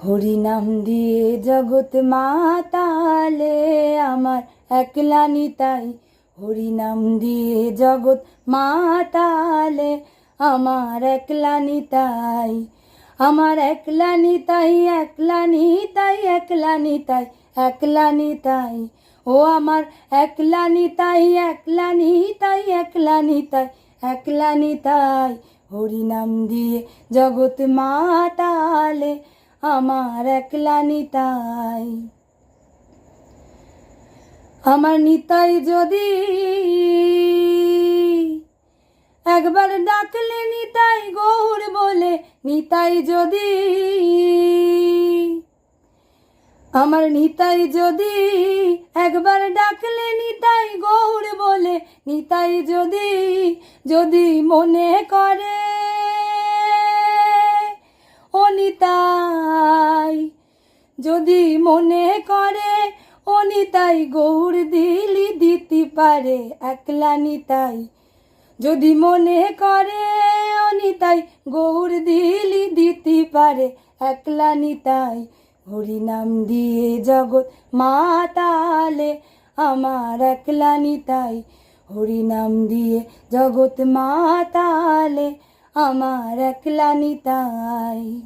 হরি নাম দিয়ে জগৎ মাতালে আমার একলা নিতাই। হরি নাম দিয়ে জগৎ মাতালে আমার একলা নিতাই। আমার একলা নিতাই, একলা নিতাই, একলা নিতাই, একলা নিতাই। ও আমার একলা নিতাই, একলা নিতাই, একলা নিতাই, একলা নিতাই। হরি নাম দিয়ে জগৎ মাতালে আমার একলা নিতাই। আমার নিতাই যদি একবার ডাকলে নিতাই গৌর বলে, নিতাই যদি আমার নিতাই যদি একবার ডাকলে নিতাই গৌর বলে, নিতাই যদি যদি মনে করে ও নিতাই, যদি মনে করে ও নিতাই গৌর দিলি দিতে পারে একলা নিতাই। যদি মনে করে ও নিতাই গৌর দিলি দিতে পারে একলা নিতাই। হরি নাম দিয়ে জগৎ মাতালে আমার একলা নিতাই। হরি নাম দিয়ে জগৎ মাতালে আমার একলা নিতাই।